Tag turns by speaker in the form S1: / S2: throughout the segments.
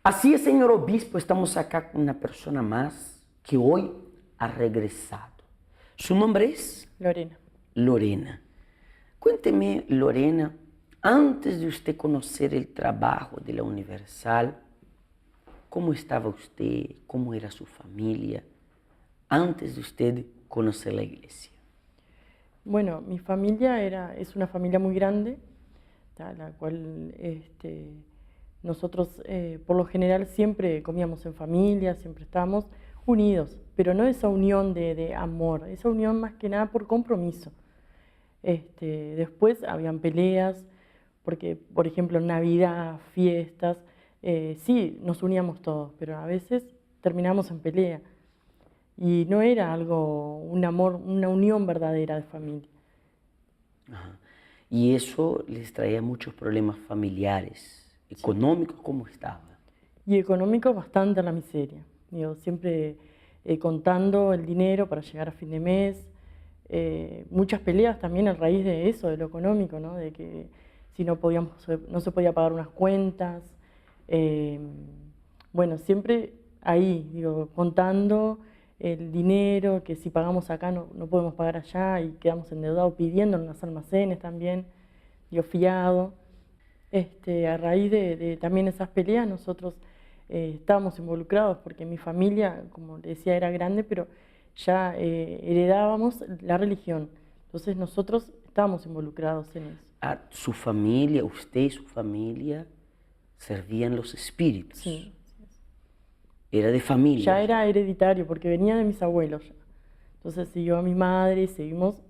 S1: Así es, señor obispo, estamos acá con una persona más que hoy ha regresado. Su nombre es
S2: Lorena.
S1: Lorena. Cuénteme, Lorena, antes de usted conocer el trabajo de la Universal, ¿cómo estaba usted? ¿Cómo era su familia? Antes de usted conocer la iglesia.
S2: Bueno, mi familia es una familia muy grande, la cual nosotros por lo general siempre comíamos en familia, siempre estábamos unidos, pero no esa unión de amor, esa unión más que nada por compromiso. Después habían peleas, porque por ejemplo en Navidad, fiestas, sí, nos uníamos todos, pero a veces terminamos en pelea. Y no era algo, un amor, una unión verdadera de familia.
S1: Ajá. Y eso les traía muchos problemas familiares,
S2: Sí.
S1: económicos, ¿cómo estaba?
S2: Y económico bastante a la miseria. Digo, siempre contando el dinero para llegar a fin de mes. Muchas peleas también a raíz de eso, de lo económico, ¿no? De que si no podíamos, no se podía pagar unas cuentas. Bueno, siempre ahí, digo, contando el dinero, que si pagamos acá no podemos pagar allá y quedamos endeudados pidiendo en los almacenes también, digo, fiado. A raíz de también esas peleas nosotros estábamos involucrados porque mi familia, como le decía, era grande, pero ya heredábamos la religión. Entonces nosotros estábamos involucrados en eso.
S1: Su familia, usted y su familia servían los espíritus.
S2: Sí.
S1: Era de familia.
S2: Ya era hereditario porque venía de mis abuelos ya. Entonces siguió a mi madre y seguimos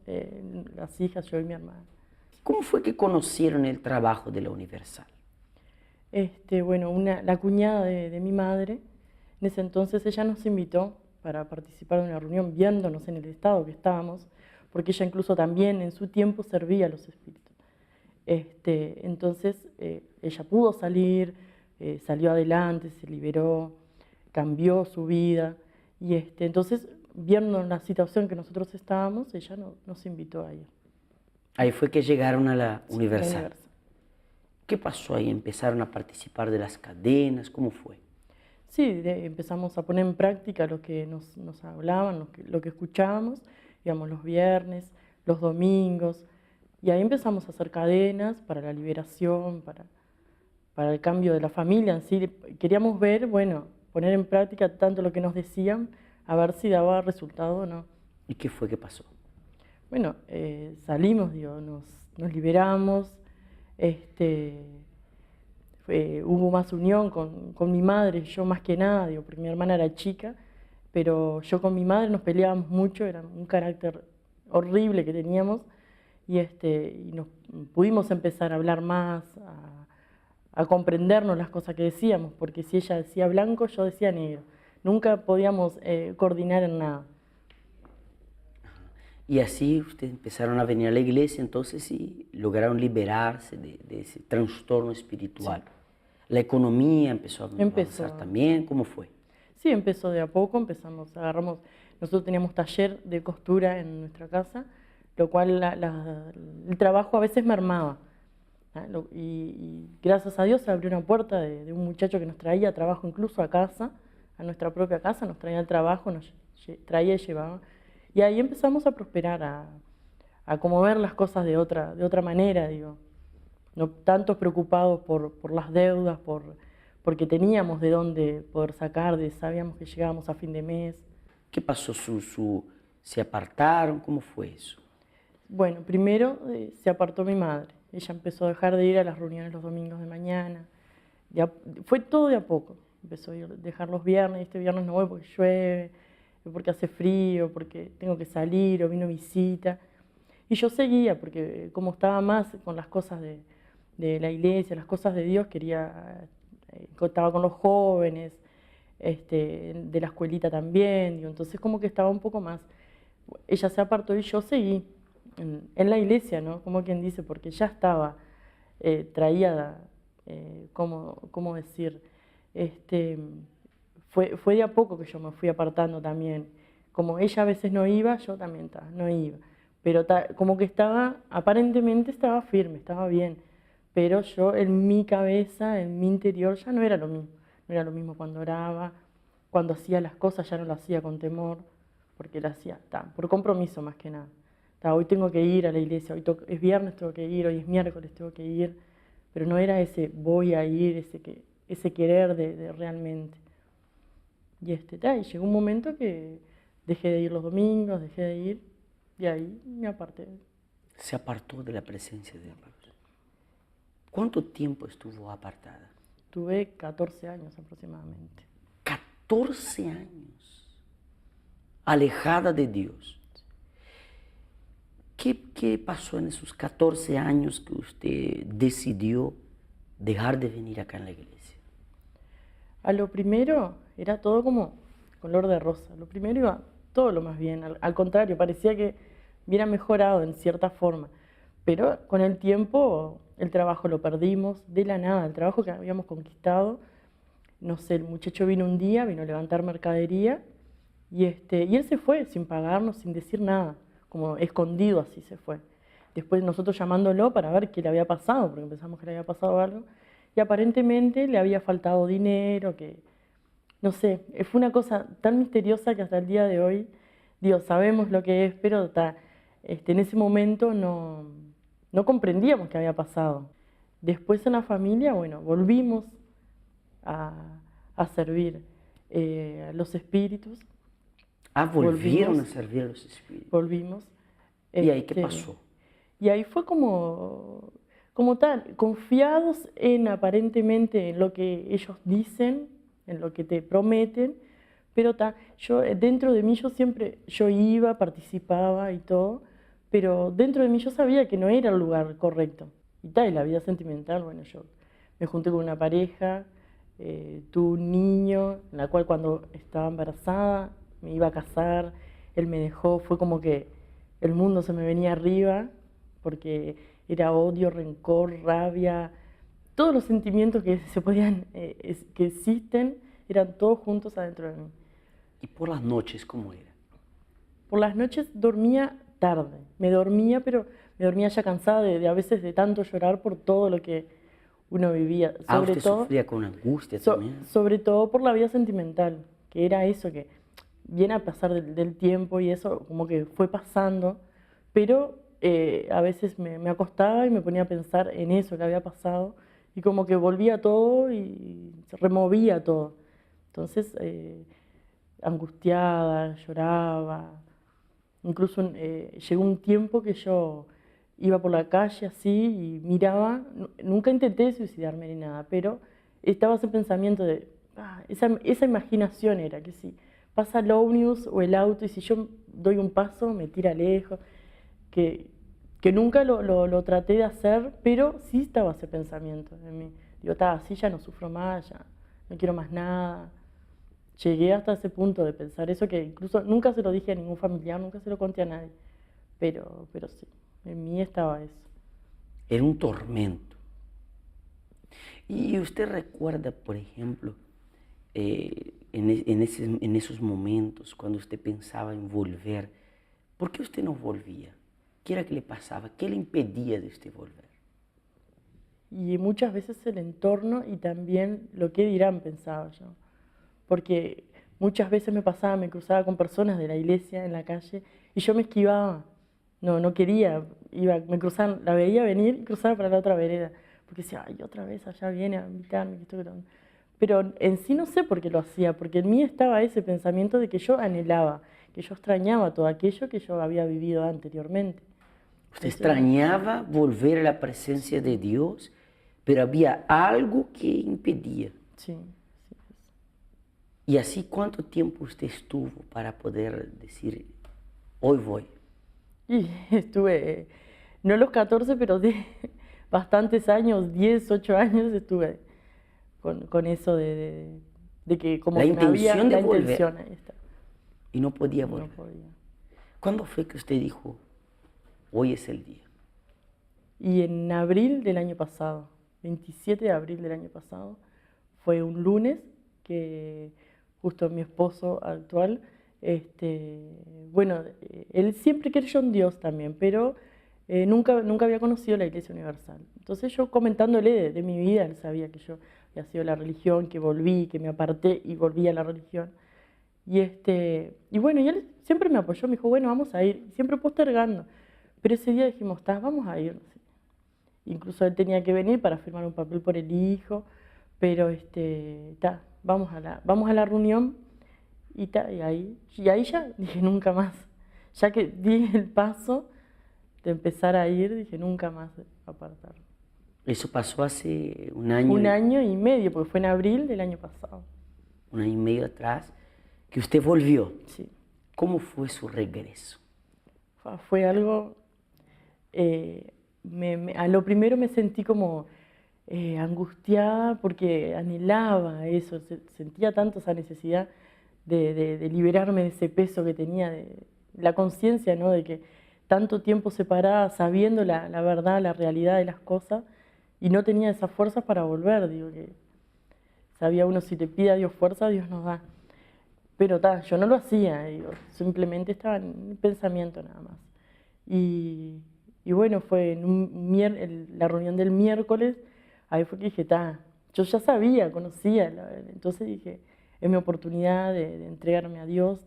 S2: las hijas, yo y mi hermana.
S1: ¿Cómo fue que conocieron el trabajo de la Universal?
S2: Bueno, la cuñada de mi madre, en ese entonces ella nos invitó para participar de una reunión viéndonos en el estado que estábamos, porque ella incluso también en su tiempo servía a los espíritus. Entonces ella pudo salir, salió adelante, se liberó, cambió su vida y entonces viendo la situación que nosotros estábamos, ella nos invitó a ir.
S1: Ahí fue que llegaron a la
S2: Sí,
S1: Universal.
S2: la Universal.
S1: ¿Qué pasó ahí? ¿Empezaron a participar de las cadenas? ¿Cómo fue?
S2: Sí, empezamos a poner en práctica lo que nos hablaban, lo que escuchábamos, digamos, los viernes, los domingos, y ahí empezamos a hacer cadenas para la liberación, para el cambio de la familia en sí. Queríamos ver, bueno, poner en práctica tanto lo que nos decían, a ver si daba resultado o no.
S1: ¿Y qué fue que pasó?
S2: Bueno, salimos, digo, nos liberamos, hubo más unión con mi madre, yo más que nada, digo, porque mi hermana era chica, pero yo con mi madre nos peleábamos mucho, era un carácter horrible que teníamos, y nos pudimos empezar a hablar más, a comprendernos las cosas que decíamos, porque si ella decía blanco, yo decía negro. Nunca podíamos coordinar en nada.
S1: Y así ustedes empezaron a venir a la iglesia entonces y lograron liberarse de ese trastorno espiritual.
S2: Sí.
S1: La economía empezó a avanzar también, ¿cómo fue?
S2: Sí, empezó de a poco, nosotros teníamos taller de costura en nuestra casa, lo cual el trabajo a veces mermaba. Y gracias a Dios se abrió una puerta de un muchacho que nos traía trabajo incluso a casa, a nuestra propia casa, nos traía el trabajo, nos traía y llevaba. Y ahí empezamos a prosperar, a como ver las cosas de otra manera, digo. No tanto preocupados por las deudas, porque teníamos de dónde poder sacar, sabíamos que llegábamos a fin de mes.
S1: ¿Qué pasó? ¿Se apartaron? ¿Cómo fue eso?
S2: Bueno, primero se apartó mi madre. Ella empezó a dejar de ir a las reuniones los domingos de mañana. Fue todo de a poco. Empezó a dejar los viernes, este viernes no voy porque llueve, porque hace frío, porque tengo que salir, o vino visita. Y yo seguía, porque como estaba más con las cosas de la iglesia, las cosas de Dios, estaba con los jóvenes, de la escuelita también, digo, entonces como que estaba un poco más. Ella se apartó y yo seguí en la iglesia, ¿no? Como quien dice, porque ya estaba, traía, ¿cómo decir? Fue de a poco que yo me fui apartando también. Como ella a veces no iba, yo también no iba. Pero como que aparentemente estaba firme, estaba bien. Pero yo en mi cabeza, en mi interior, ya no era lo mismo. no era lo mismo cuando oraba, cuando hacía las cosas ya no lo hacía con temor, porque lo hacía por compromiso más que nada. Hoy tengo que ir a la iglesia, hoy es viernes, tengo que ir, hoy es miércoles, tengo que ir, pero no era ese voy a ir, ese querer de realmente. Y y llegó un momento que dejé de ir los domingos, dejé de ir, y ahí me aparté.
S1: Se apartó de la presencia de Dios. ¿Cuánto tiempo estuvo apartada?
S2: Tuve 14 años aproximadamente.
S1: 14 años alejada de Dios. ¿Qué pasó en esos 14 años que usted decidió dejar de venir acá en la iglesia?
S2: A lo primero era todo como color de rosa. Lo primero iba todo lo más bien. Al contrario, parecía que hubiera mejorado en cierta forma. Pero con el tiempo el trabajo lo perdimos de la nada. El trabajo que habíamos conquistado, no sé, el muchacho vino un día, vino a levantar mercadería y él se fue sin pagarnos, sin decir nada, como escondido así se fue. Después nosotros llamándolo para ver qué le había pasado, porque pensamos que le había pasado algo, y aparentemente le había faltado dinero, que no sé, fue una cosa tan misteriosa que hasta el día de hoy, Dios, sabemos lo que es, pero en ese momento no comprendíamos qué había pasado. Después en la familia, bueno, volvimos a servir a los espíritus.
S1: Volvieron a servir a los espíritus.
S2: Volvimos.
S1: ¿Y ahí qué pasó?
S2: Y ahí fue como tal, confiados en aparentemente en lo que ellos dicen, en lo que te prometen, pero yo dentro de mí yo iba, participaba y todo, pero dentro de mí yo sabía que no era el lugar correcto. Y la vida sentimental, bueno, yo me junté con una pareja, tuve un niño, en la cual cuando estaba embarazada me iba a casar, él me dejó, fue como que el mundo se me venía arriba, porque era odio, rencor, rabia, todos los sentimientos que se podían, que existen, eran todos juntos adentro de mí.
S1: ¿Y por las noches cómo era?
S2: Por las noches dormía tarde, me dormía, pero me dormía ya cansada de a veces de tanto llorar por todo lo que uno vivía.
S1: Usted sufría con angustia también.
S2: Sobre todo por la vida sentimental, que era eso que viene a pasar del tiempo y eso como que fue pasando, pero a veces me acostaba y me ponía a pensar en eso que había pasado y como que volvía todo y se removía todo. Entonces, angustiada, lloraba. Incluso llegó un tiempo que yo iba por la calle así y miraba, nunca intenté suicidarme ni nada, pero estaba ese pensamiento de, esa imaginación era que si pasa el ómnibus o el auto y si yo doy un paso me tira lejos, que nunca lo traté de hacer, pero sí estaba ese pensamiento en mí. Digo, así ya no sufro más, ya no quiero más nada. Llegué hasta ese punto de pensar eso, que incluso nunca se lo dije a ningún familiar, nunca se lo conté a nadie, pero sí, en mí estaba eso.
S1: Era un tormento. ¿Y usted recuerda, por ejemplo, en esos momentos, cuando usted pensaba en volver, por qué usted no volvía? ¿Qué era que le pasaba? ¿Qué le impedía de usted volver?
S2: Y muchas veces el entorno y también lo que dirán, pensaba yo. Porque muchas veces me cruzaba con personas de la iglesia en la calle y yo me esquivaba. No quería, me cruzaban, la veía venir y cruzaba para la otra vereda. Porque decía, ay, otra vez allá viene a invitarme. Pero en sí no sé por qué lo hacía, porque en mí estaba ese pensamiento de que yo anhelaba, que yo extrañaba todo aquello que yo había vivido anteriormente.
S1: Usted extrañaba volver a la presencia de Dios, pero había algo que impedía.
S2: Sí.
S1: ¿Y así cuánto tiempo usted estuvo para poder decir, hoy voy?
S2: Y estuve, no los 14, pero bastantes años, 10, 8 años estuve con eso de que como
S1: la
S2: que
S1: intención
S2: había
S1: de
S2: la
S1: volver.
S2: intención, ahí está.
S1: Y no podía volver.
S2: No podía.
S1: ¿Cuándo fue que usted dijo, hoy es el día?
S2: Y en abril del año pasado, 27 de abril del año pasado, fue un lunes que justo mi esposo actual, bueno, él siempre creyó en Dios también, pero nunca había conocido la Iglesia Universal. Entonces yo comentándole de mi vida, él sabía que yo que ha sido la religión, que volví, que me aparté y volví a la religión. Y bueno, y él siempre me apoyó, me dijo, bueno, vamos a ir, siempre postergando. Pero ese día dijimos, vamos a ir. Incluso él tenía que venir para firmar un papel por el hijo, pero vamos a la reunión y ahí ya dije nunca más. Ya que di el paso de empezar a ir, dije nunca más apartar.
S1: Eso pasó hace un año.
S2: Un año y medio, porque fue en abril del año pasado.
S1: Un año y medio atrás, que usted volvió.
S2: Sí.
S1: ¿Cómo fue su regreso?
S2: Fue algo... a lo primero me sentí como angustiada porque anhelaba eso, sentía tanto esa necesidad de liberarme de ese peso que tenía, de la conciencia, ¿no? De que tanto tiempo separada, sabiendo la verdad, la realidad de las cosas, y no tenía esas fuerzas para volver. Digo que sabía uno, si te pide a Dios fuerza, Dios nos da. Pero yo no lo hacía, digo, simplemente estaba en el pensamiento nada más. Y bueno, fue en la reunión del miércoles, ahí fue que dije, yo ya sabía, conocía, entonces dije, es mi oportunidad de entregarme a Dios,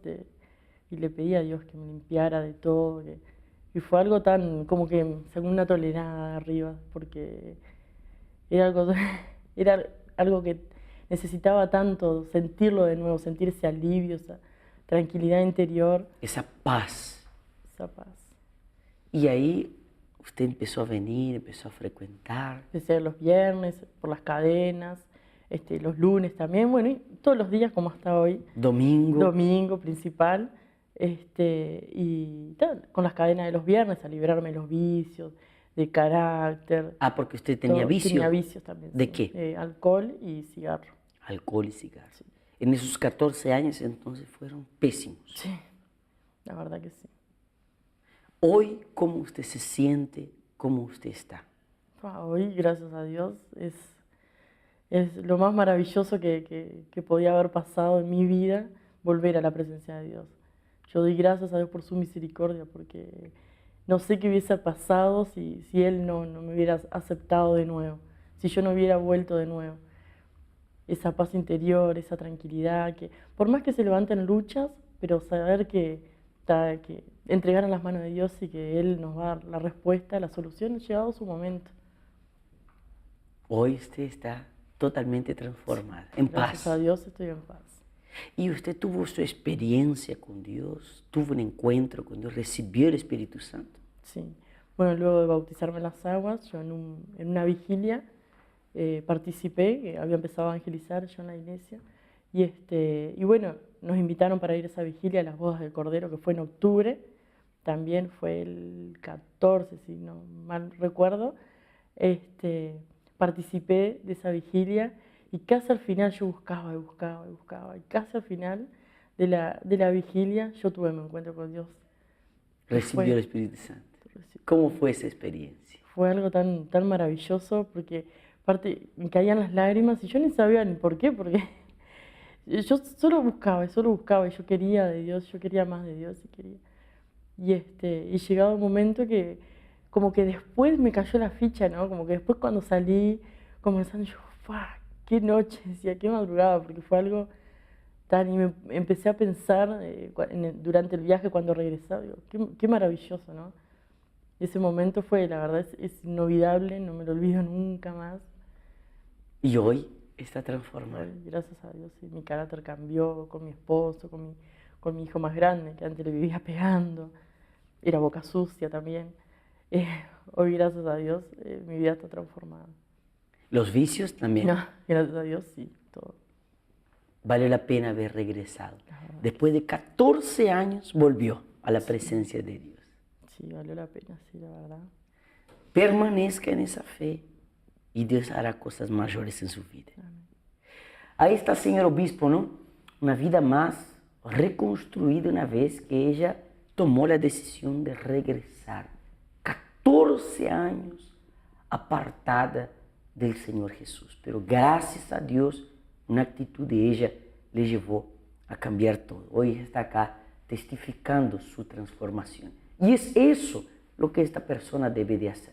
S2: y le pedí a Dios que me limpiara de todo, y fue algo tan, como que según una tolerada arriba, porque era algo que necesitaba tanto, sentirlo de nuevo, sentir ese alivio, esa tranquilidad interior.
S1: Esa paz.
S2: Esa paz.
S1: Y ahí usted empezó a venir, empezó a frecuentar.
S2: Empecé los viernes, por las cadenas, los lunes también, bueno, y todos los días como hasta hoy.
S1: Domingo.
S2: Domingo principal. Con las cadenas de los viernes, a liberarme de los vicios, de carácter.
S1: Porque usted tenía vicios.
S2: Tenía vicios también.
S1: ¿De
S2: sí.
S1: qué?
S2: Alcohol y cigarro.
S1: Alcohol y cigarro.
S2: Sí.
S1: En esos 14 años entonces fueron pésimos.
S2: Sí, la verdad que sí.
S1: Hoy, ¿cómo usted se siente? ¿Cómo usted está?
S2: Hoy, gracias a Dios, es lo más maravilloso que podía haber pasado en mi vida, volver a la presencia de Dios. Yo doy gracias a Dios por su misericordia, porque no sé qué hubiese pasado si Él no me hubiera aceptado de nuevo, si yo no hubiera vuelto de nuevo. Esa paz interior, esa tranquilidad, que por más que se levanten luchas, pero saber que entregar en las manos de Dios y que Él nos va a dar la respuesta, la solución, ha llegado su momento.
S1: Hoy usted está totalmente transformada, en paz.
S2: Gracias a Dios estoy en paz.
S1: ¿Y usted tuvo su experiencia con Dios? ¿Tuvo un encuentro con Dios? ¿Recibió el Espíritu Santo?
S2: Sí. Bueno, luego de bautizarme en las aguas, yo en una vigilia participé, había empezado a evangelizar yo en la iglesia, y bueno, nos invitaron para ir a esa vigilia a las bodas del Cordero, que fue en octubre, también fue el 14, si no mal recuerdo. Participé de esa vigilia y casi al final yo buscaba, y casi al final de la vigilia yo tuve mi encuentro con Dios.
S1: Recibió el Espíritu Santo. ¿Cómo fue esa experiencia?
S2: Fue algo tan maravilloso, porque aparte me caían las lágrimas y yo ni sabía ni por qué, porque yo solo buscaba y yo quería de Dios, yo quería más de Dios y llegado un momento que como que después me cayó la ficha, ¿no? Como que después cuando salí comenzando yo, qué noche, decía, qué madrugada, porque fue algo y me empecé a pensar durante el viaje cuando regresaba, digo, qué maravilloso, ¿no? Ese momento fue, la verdad, es inolvidable, no me lo olvido nunca más.
S1: ¿Y hoy está transformado?
S2: Gracias a Dios, sí, mi carácter cambió con mi esposo, con mi hijo más grande, que antes le vivía pegando, era boca sucia también. Hoy, gracias a Dios, mi vida está transformada.
S1: ¿Los vicios también?
S2: No, gracias a Dios, sí, todo.
S1: Vale la pena haber regresado. Después de 14 años volvió a la presencia de Dios.
S2: Sí, valió la pena, sí, la verdad.
S1: Permanezca en esa fe y Dios hará cosas mayores en su vida. Amén. Ahí está, señor obispo, ¿no? Una vida más reconstruida una vez que ella tomó la decisión de regresar. 14 años apartada del Señor Jesús. Pero gracias a Dios, una actitud de ella le llevó a cambiar todo. Hoy está acá testificando su transformación. Y es eso lo que esta persona debe de hacer.